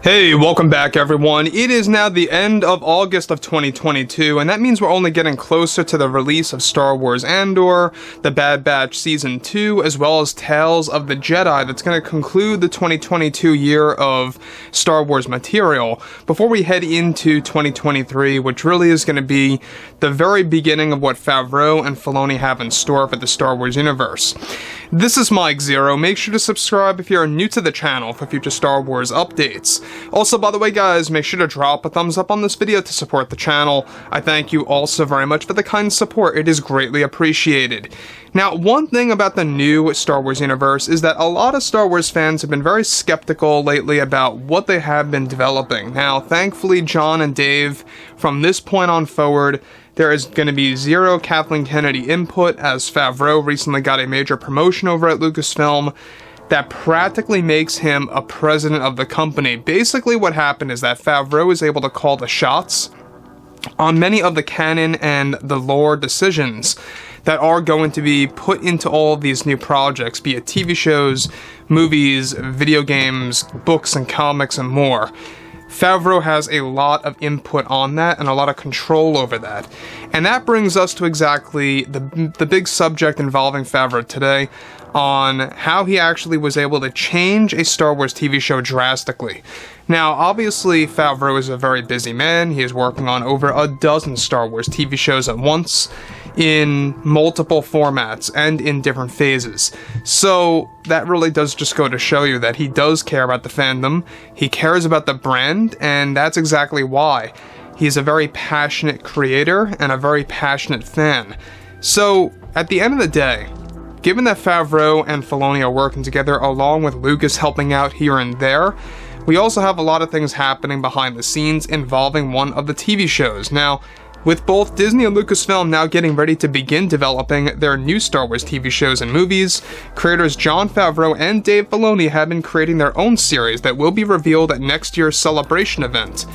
Hey, welcome back everyone. It is now the end of August of 2022, and that means we're only getting closer to the release of Star Wars Andor, The Bad Batch Season 2, as well as Tales of the Jedi that's going to conclude the 2022 year of Star Wars material before we head into 2023, which really is going to be the very beginning of what Favreau and Filoni have in store for the Star Wars universe. This is Mike Zero. Make sure to subscribe if you're new to the channel for future Star Wars updates. Also, by the way guys, make sure to drop a thumbs up on this video to support the channel. I thank you all so very much for the kind support. It is greatly appreciated. Now, one thing about the new Star Wars universe is that a lot of Star Wars fans have been very skeptical lately about what they have been developing. Now, thankfully, Jon and Dave, from this point on forward, there is going to be zero Kathleen Kennedy input, as Favreau recently got a major promotion over at Lucasfilm that practically makes him a president of the company. Basically what happened is that Favreau is able to call the shots on many of the canon and the lore decisions that are going to be put into all of these new projects, be it TV shows, movies, video games, books and comics, and more. Favreau has a lot of input on that and a lot of control over that. And that brings us to exactly the big subject involving Favreau today, on how he actually was able to change a Star Wars TV show drastically. Now, obviously, Favreau is a very busy man. He is working on over a dozen Star Wars TV shows at once, in multiple formats and in different phases. So that really does just go to show you that he does care about the fandom, he cares about the brand, and that's exactly why. He's a very passionate creator and a very passionate fan. So, at the end of the day, given that Favreau and Filoni are working together along with Lucas helping out here and there, we also have a lot of things happening behind the scenes involving one of the TV shows. Now, with both Disney and Lucasfilm now getting ready to begin developing their new Star Wars TV shows and movies, creators Jon Favreau and Dave Filoni have been creating their own series that will be revealed at next year's Celebration event.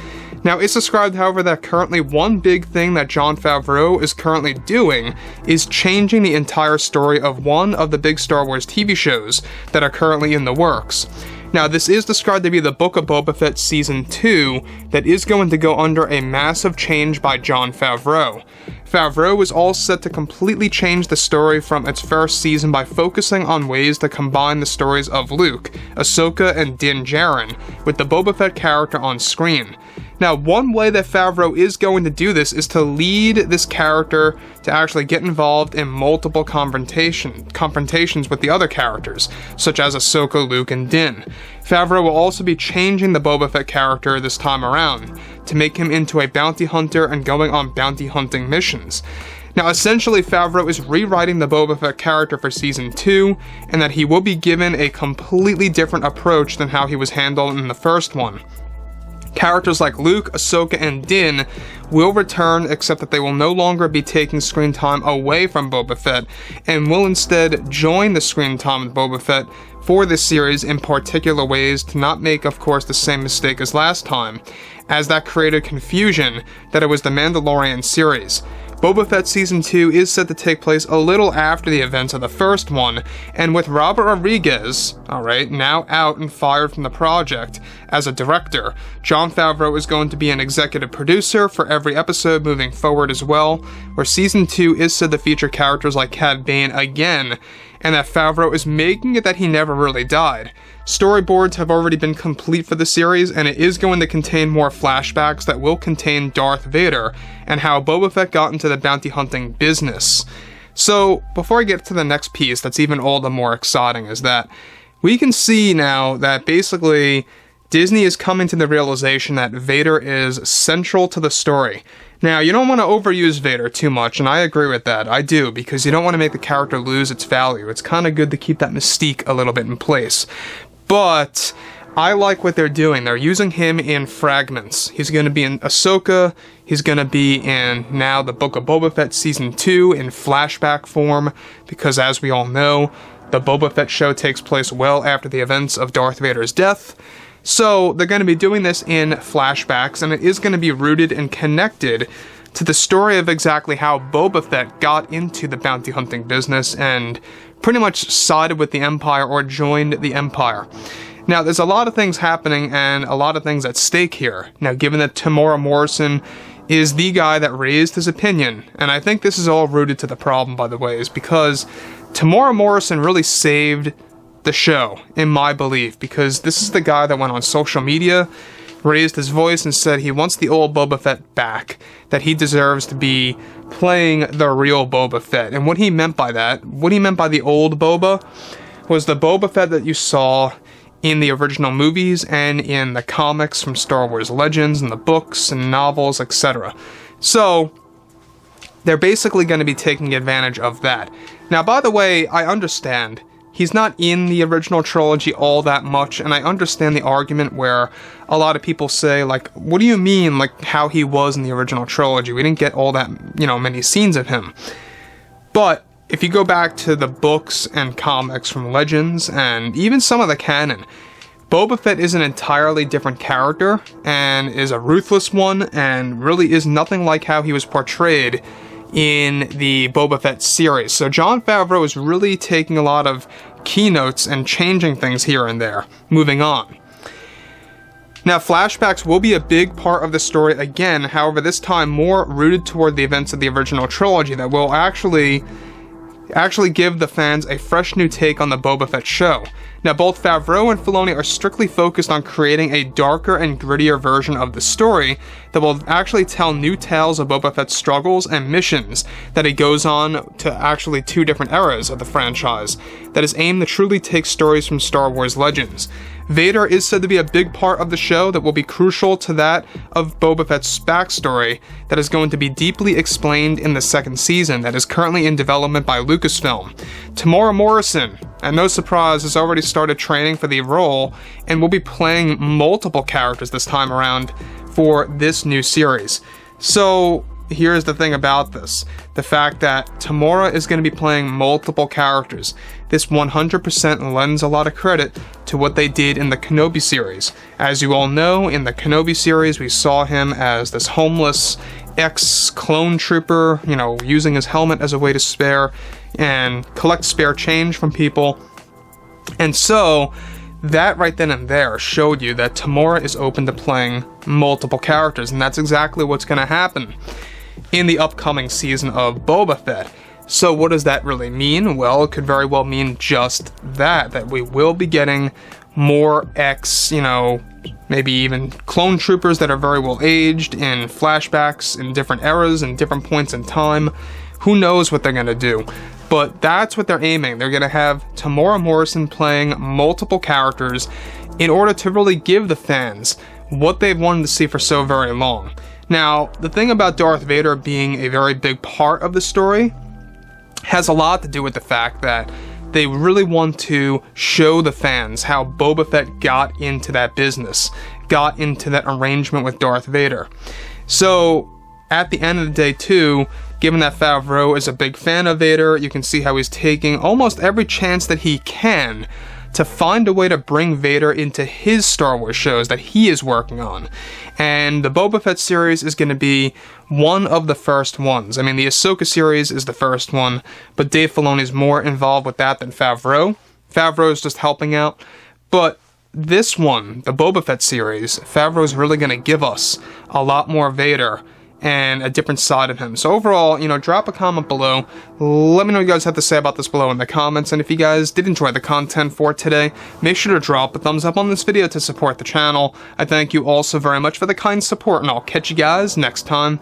Now, it's described, however, that currently one big thing that Jon Favreau is currently doing is changing the entire story of one of the big Star Wars TV shows that are currently in the works. Now, this is described to be the Book of Boba Fett Season 2 that is going to go under a massive change by Jon Favreau. Favreau is all set to completely change the story from its first season by focusing on ways to combine the stories of Luke, Ahsoka, and Din Djarin with the Boba Fett character on screen. Now, one way that Favreau is going to do this is to lead this character to actually get involved in multiple confrontations with the other characters, such as Ahsoka, Luke, and Din. Favreau will also be changing the Boba Fett character this time around, to make him into a bounty hunter and going on bounty hunting missions. Now, essentially, Favreau is rewriting the Boba Fett character for Season 2, and that he will be given a completely different approach than how he was handled in the first one. Characters like Luke, Ahsoka, and Din will return, except that they will no longer be taking screen time away from Boba Fett, and will instead join the screen time with Boba Fett for this series in particular ways to not make, of course, the same mistake as last time, as that created confusion that it was the Mandalorian series. Boba Fett Season 2 is set to take place a little after the events of the first one, and with Robert Rodriguez, now out and fired from the project as a director, Jon Favreau is going to be an executive producer for every episode moving forward as well, where Season 2 is said to feature characters like Cad Bane again, and that Favreau is making it that he never really died. Storyboards have already been complete for the series, and it is going to contain more flashbacks that will contain Darth Vader and how Boba Fett got into the bounty hunting business. So, before I get to the next piece that's even all the more exciting is that we can see now that basically Disney is coming to the realization that Vader is central to the story. Now, you don't want to overuse Vader too much, and I agree with that. I do, because you don't want to make the character lose its value. It's kind of good to keep that mystique a little bit in place. But I like what they're doing. They're using him in fragments. He's going to be in Ahsoka. He's going to be in now the Book of Boba Fett Season 2 in flashback form, because as we all know, the Boba Fett show takes place well after the events of Darth Vader's death. So they're going to be doing this in flashbacks, and it is going to be rooted and connected to the story of exactly how Boba Fett got into the bounty hunting business and pretty much sided with the Empire or joined the Empire. Now, there's a lot of things happening and a lot of things at stake here. Now, given that Temuera Morrison is the guy that raised his opinion, and I think this is all rooted to the problem, by the way, is because Temuera Morrison really saved the show, in my belief, because this is the guy that went on social media, raised his voice, and said he wants the old Boba Fett back, that he deserves to be playing the real Boba Fett. And what he meant by that, what he meant by the old Boba, was the Boba Fett that you saw in the original movies and in the comics from Star Wars Legends and the books and novels, etc. So they're basically going to be taking advantage of that. Now, by the way, I understand he's not in the original trilogy all that much, and I understand the argument where a lot of people say, like, what do you mean, like, how he was in the original trilogy? We didn't get all that, many scenes of him. But if you go back to the books and comics from Legends, and even some of the canon, Boba Fett is an entirely different character, and is a ruthless one, and really is nothing like how he was portrayed in the Boba Fett series. So Jon Favreau is really taking a lot of keynotes and changing things here and there. Moving on. Now, flashbacks will be a big part of the story again, however, this time more rooted toward the events of the original trilogy that will actually give the fans a fresh new take on the Boba Fett show. Now, both Favreau and Filoni are strictly focused on creating a darker and grittier version of the story that will actually tell new tales of Boba Fett's struggles and missions that he goes on to actually 2 different eras of the franchise that is aimed to truly take stories from Star Wars Legends. Vader is said to be a big part of the show that will be crucial to that of Boba Fett's backstory that is going to be deeply explained in the 2nd season that is currently in development by Lucasfilm. Temuera Morrison, and no surprise, has already started training for the role and will be playing multiple characters this time around for this new series. So here's the thing about this. The fact that Temuera is going to be playing multiple characters. This 100% lends a lot of credit to what they did in the Kenobi series. As you all know, in the Kenobi series, we saw him as this homeless ex-clone trooper, using his helmet as a way to spare and collect spare change from people. And so that right then and there showed you that Temuera is open to playing multiple characters, and that's exactly what's going to happen in the upcoming season of Boba Fett. So what does that really mean? Well, it could very well mean just that we will be getting more maybe even clone troopers that are very well aged in flashbacks in different eras and different points in time. Who knows what they're going to do? But that's what they're aiming. They're going to have Temuera Morrison playing multiple characters in order to really give the fans what they've wanted to see for so very long. Now, the thing about Darth Vader being a very big part of the story has a lot to do with the fact that they really want to show the fans how Boba Fett got into that business, got into that arrangement with Darth Vader. So, at the end of the day, too, given that Favreau is a big fan of Vader, you can see how he's taking almost every chance that he can to find a way to bring Vader into his Star Wars shows that he is working on. And the Boba Fett series is going to be one of the first ones. I mean, the Ahsoka series is the first one, but Dave Filoni is more involved with that than Favreau. Favreau is just helping out. But this one, the Boba Fett series, Favreau is really going to give us a lot more Vader and a different side of him. So overall, drop a comment below. Let me know what you guys have to say about this below in the comments. And if you guys did enjoy the content for today, make sure to drop a thumbs up on this video to support the channel. I thank you all so very much for the kind support, and I'll catch you guys next time.